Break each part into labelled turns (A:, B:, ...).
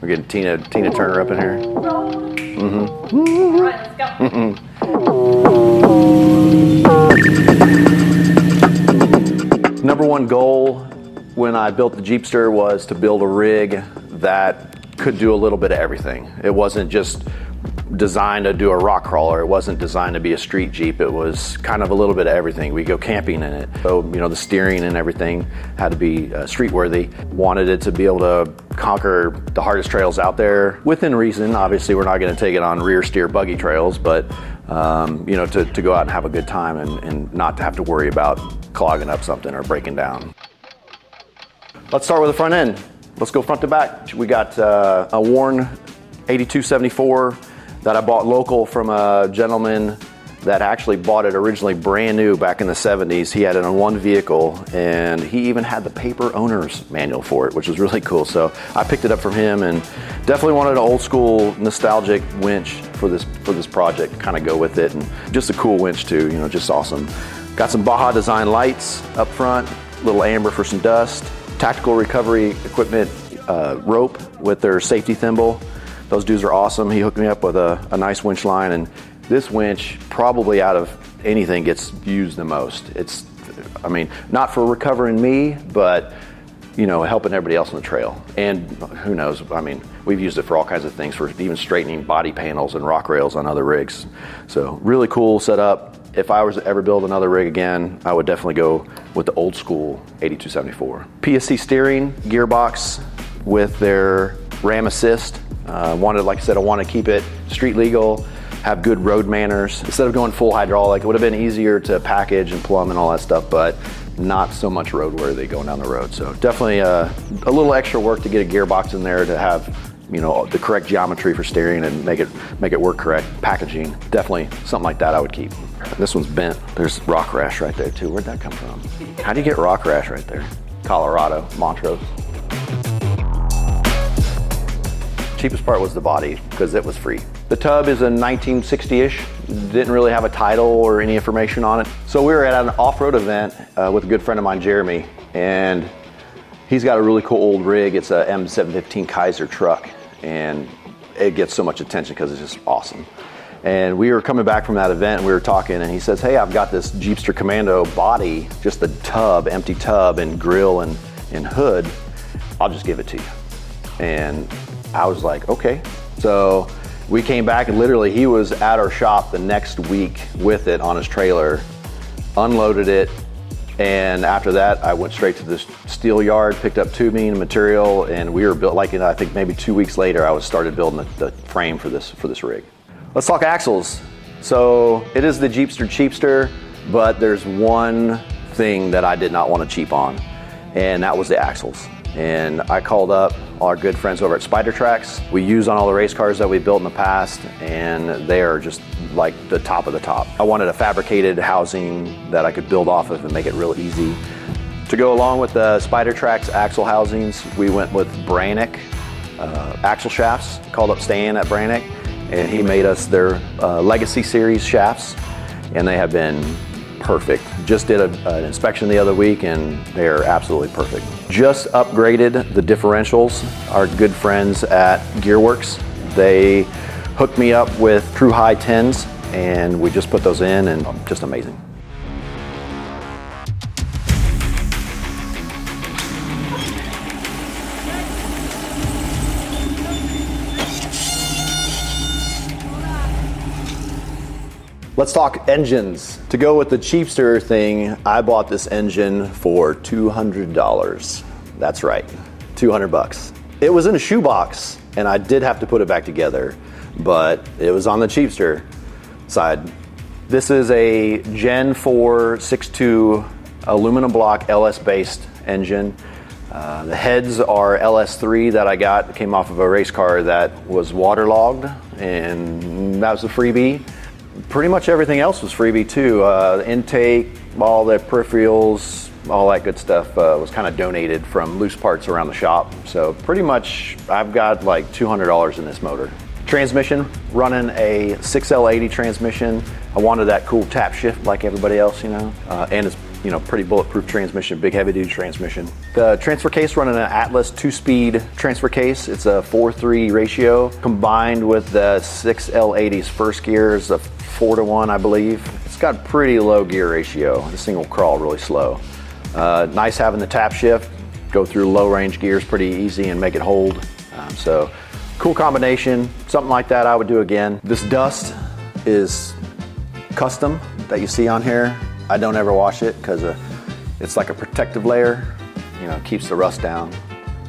A: We're getting Tina Turner up in here. Mm-hmm.
B: All right, let's go.
A: Mm-hmm. Number one goal when I built the Jeepster was to build a rig that could do a little bit of everything. It wasn't just designed to do a rock crawler. It wasn't designed to be a street Jeep. It was kind of a little bit of everything. We go camping in it. So, you know, the steering and everything had to be street worthy. Wanted it to be able to conquer the hardest trails out there within reason. Obviously, we're not going to take it on rear steer buggy trails, but you know, to go out and have a good time and not to have to worry about clogging up something or breaking down. Let's start with the front end. Let's go front to back. We got a worn 8274 that I bought local from a gentleman that actually bought it originally brand new back in the 70s. He had it on one vehicle, and he even had the paper owner's manual for it, which was really cool. So I picked it up from him, and definitely wanted an old school nostalgic winch for this project, kind of go with it, and just a cool winch too, you know, just awesome. Got some Baja design lights up front, little amber for some dust, tactical recovery equipment rope with their safety thimble. Those dudes are awesome. He hooked me up with a nice winch line, and this winch probably out of anything gets used the most. It's, I mean, not for recovering me, but you know, helping everybody else on the trail. And who knows, I mean, we've used it for all kinds of things, for even straightening body panels and rock rails on other rigs. So really cool setup. If I was to ever build another rig again, I would definitely go with the old school 8274. PSC steering, gearbox with their Ram assist. Like I said, I want to keep it street legal, have good road manners. Instead of going full hydraulic, it would have been easier to package and plumb and all that stuff, but not so much roadworthy going down the road. So definitely a little extra work to get a gearbox in there to have, you know, the correct geometry for steering and make it work correct. Packaging, definitely something like that I would keep. This one's bent. There's rock rash right there too. Where'd that come from? How do you get rock rash right there? Colorado, Montrose. Cheapest part was the body, because it was free. The tub is a 1960-ish, didn't really have a title or any information on it. So we were at an off-road event with a good friend of mine, Jeremy, and he's got a really cool old rig. It's a M715 Kaiser truck, and it gets so much attention because it's just awesome. And we were coming back from that event, and we were talking, and he says, hey, I've got this Jeepster Commando body, just the tub, empty tub and grill and hood. I'll just give it to you. And I was like, okay. So we came back, and literally he was at our shop the next week with it on his trailer, unloaded it, and after that I went straight to this steel yard, picked up tubing and material, and we were built, like, I think maybe 2 weeks later I started building the frame for this rig. Let's talk axles. So it is the Jeepster Cheapster, but there's one thing that I did not want to cheap on, and that was the axles. And I called up our good friends over at Spider Tracks. We use on all the race cars that we built in the past, and they are just like the top of the top. I wanted a fabricated housing that I could build off of and make it real easy. To go along with the Spider Tracks axle housings, we went with Brannick axle shafts. Called up Stan at Brannick, and he made us their Legacy Series shafts, and they have been perfect. Just did an inspection the other week, and they're absolutely perfect. Just upgraded the differentials. Our good friends at Gearworks, they hooked me up with true high 10s, and we just put those in, and just amazing. Let's talk engines. To go with the Cheapster thing, I bought this engine for $200. That's right, 200 bucks. It was in a shoebox, and I did have to put it back together, but it was on the Cheapster side. This is a Gen 4 6.2 aluminum block LS-based engine. The heads are LS3 that I got. It came off of a race car that was waterlogged, and that was a freebie. Pretty much everything else was freebie too. The intake, all the peripherals, all that good stuff was kind of donated from loose parts around the shop. So pretty much I've got like $200 in this motor. Transmission, running a 6L80 transmission. I wanted that cool tap shift like everybody else, you know, and it's pretty bulletproof transmission, big heavy duty transmission. The transfer case running an Atlas 2-speed transfer case. It's a 4:3 ratio combined with the 6L80's first gear is a 4-to-1, I believe. It's got pretty low gear ratio. This thing will crawl really slow. Nice having the tap shift, go through low range gears pretty easy and make it hold. So cool combination, something like that I would do again. This dust is custom that you see on here. I don't ever wash it because it's like a protective layer, keeps the rust down,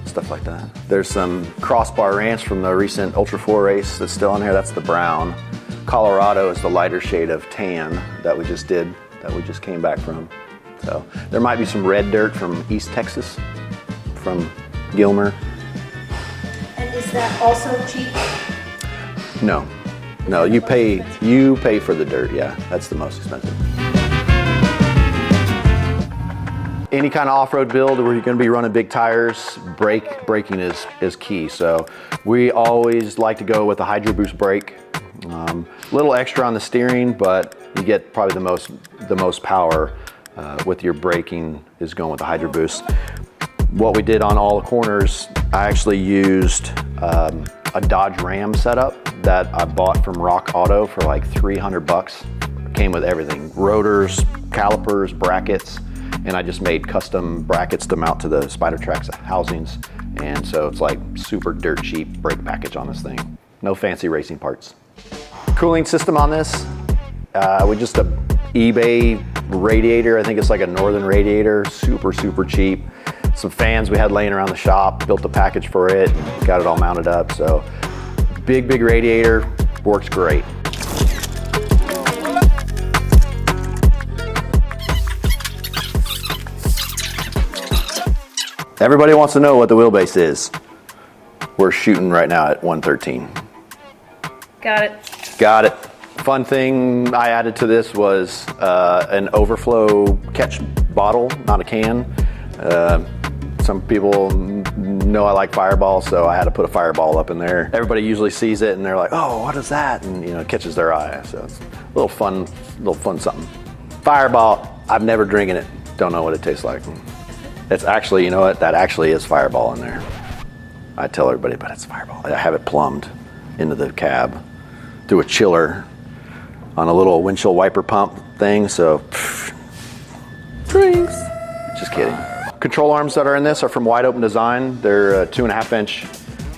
A: stuff like that. There's some crossbar ranch from the recent Ultra 4 race that's still on here. That's the brown. Colorado is the lighter shade of tan that we just did, that we just came back from. So there might be some red dirt from East Texas, from Gilmer.
B: And is that also cheap?
A: No, you pay for the dirt. Yeah, that's the most expensive. Any kind of off-road build where you're going to be running big tires, braking is key. So we always like to go with a Hydro Boost brake. A little extra on the steering, but you get probably the most power with your braking is going with the Hydro Boost. What we did on all the corners, I actually used a Dodge Ram setup that I bought from Rock Auto for like $300. Came with everything, rotors, calipers, brackets, and I just made custom brackets to mount to the Spider-Trax housings. And so it's like super dirt cheap brake package on this thing. No fancy racing parts. Cooling system on this, with just a eBay radiator. I think it's like a Northern radiator, super cheap. Some fans we had laying around the shop, built a package for it, got it all mounted up. So big radiator, works great. Everybody wants to know what the wheelbase is. We're shooting right now at 113. Got it. Fun thing I added to this was an overflow catch bottle, not a can. Some people know I like Fireball, so I had to put a Fireball up in there. Everybody usually sees it and they're like, "Oh, what is that?" And it catches their eye. So it's a little fun something. Fireball, I've never drinking it. Don't know what it tastes like. It's actually, you know what? That actually is Fireball in there. I tell everybody, but it's Fireball. I have it plumbed into the cab through a chiller on a little windshield wiper pump thing. So, drinks. Just kidding. Control arms that are in this are from Wide Open Design. They're 2.5-inch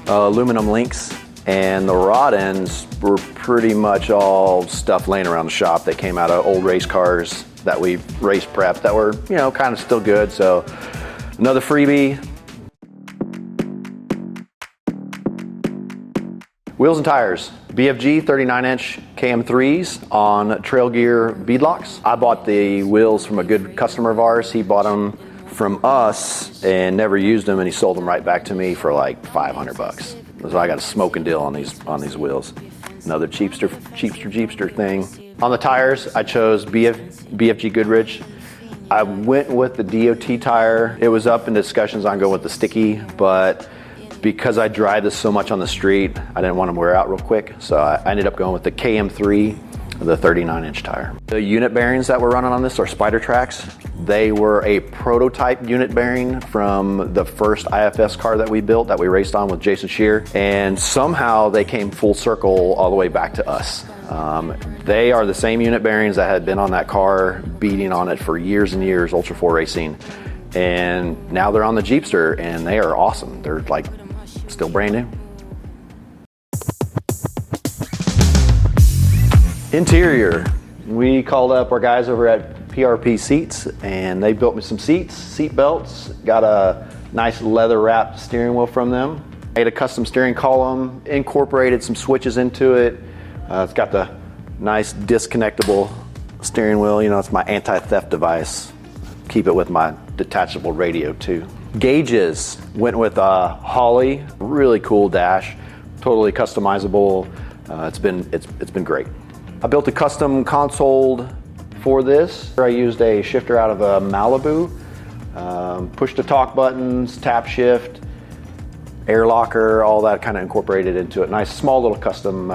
A: aluminum links, and the rod ends were pretty much all stuff laying around the shop that came out of old race cars that we race prepped that were, kind of still good. So another freebie. Wheels and tires. BFG 39-inch KM3s on Trail Gear beadlocks. I bought the wheels from a good customer of ours. He bought them from us and never used them, and he sold them right back to me for like $500. So I got a smoking deal on these wheels. Another Cheapster thing. On the tires, I chose BFG Goodrich. I went with the DOT tire. It was up in discussions on going with the sticky, but because I drive this so much on the street, I didn't want them to wear out real quick. So I ended up going with the KM3, the 39-inch tire. The unit bearings that we're running on this are Spider-Trax. They were a prototype unit bearing from the first IFS car that we built, that we raced on with Jason Shear. And somehow they came full circle all the way back to us. They are the same unit bearings that had been on that car, beating on it for years and years, Ultra 4 racing. And now they're on the Jeepster, and they are awesome. They're like still brand new. Interior. We called up our guys over at PRP Seats, and they built me some seats, seat belts, got a nice leather wrapped steering wheel from them. Made a custom steering column, incorporated some switches into it. It's got the nice disconnectable steering wheel. It's my anti-theft device. Keep it with my detachable radio too. Gauges, went with a Holly, really cool dash, totally customizable. It's been great. I built a custom console for this. I used a shifter out of a Malibu, push to talk buttons, tap shift, air locker, all that kind of incorporated into it. Nice small little custom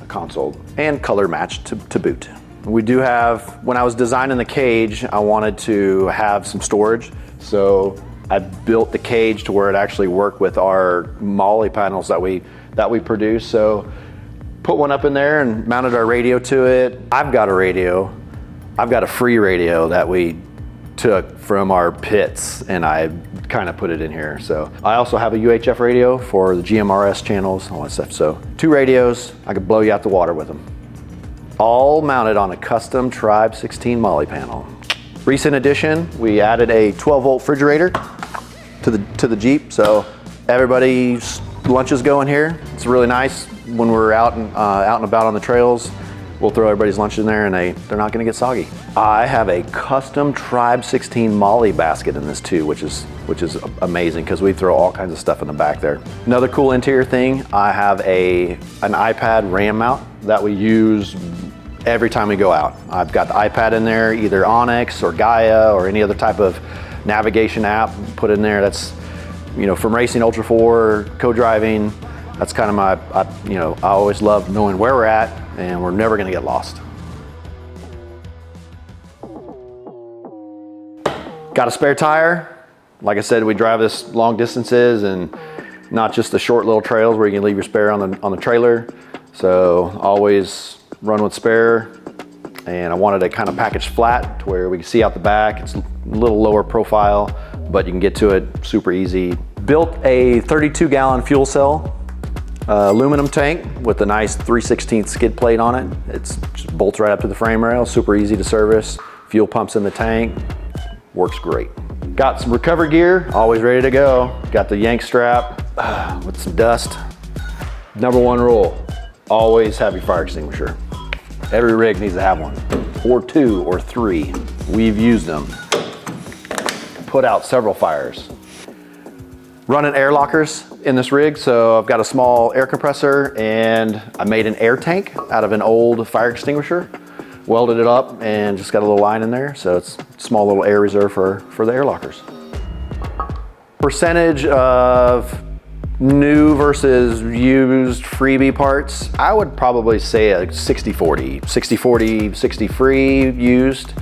A: console, and color matched to boot. We do have, when I was designing the cage, I wanted to have some storage. So I built the cage to where it actually worked with our molly panels that we produce. So put one up in there and mounted our radio to it. I've got a radio. I've got a free radio that we took from our pits, and I kind of put it in here. So I also have a UHF radio for the GMRS channels, all that stuff. So 2 radios, I could blow you out the water with them. All mounted on a custom Tribe-16 molly panel. Recent addition, we added a 12-volt refrigerator to the Jeep, so everybody's lunch is going here. It's really nice when we're out and about on the trails. We'll throw everybody's lunch in there and they're not gonna get soggy. I have a custom Tribe-16 molly basket in this too, which is amazing because we throw all kinds of stuff in the back there. Another cool interior thing, I have an iPad RAM mount that we use every time we go out. I've got the iPad in there, either Onyx or Gaia or any other type of navigation app put in there. That's, from racing Ultra 4, co-driving, that's kind of my, I always love knowing where we're at, and we're never gonna get lost. Got a spare tire. Like I said, we drive this long distances and not just the short little trails where you can leave your spare on the trailer. So always run with spare. And I wanted to kind of package flat to where we can see out the back. It's a little lower profile, but you can get to it super easy. Built a 32-gallon fuel cell. Aluminum tank with a nice 3/16 skid plate on it. It's just bolts right up to the frame rail, super easy to service. Fuel pumps in the tank, works great. Got some recovery gear, always ready to go. Got the yank strap with some dust. Number 1 rule, always have your fire extinguisher. Every rig needs to have one, or 2 or 3. We've used them to put out several fires. Running air lockers in this rig, so I've got a small air compressor and I made an air tank out of an old fire extinguisher, welded it up and just got a little line in there, so it's a small little air reserve for the air lockers. Percentage of new versus used freebie parts, I would probably say a 60-40. 60-40, 60 free used,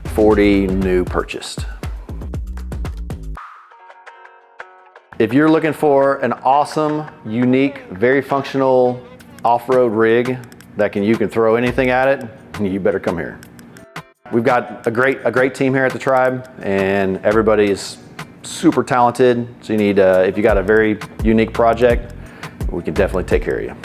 A: 40 new purchased. If you're looking for an awesome, unique, very functional off-road rig that you can throw anything at it, you better come here. We've got a great team here at the Tribe, and everybody is super talented. So you need, if you got a very unique project, we can definitely take care of you.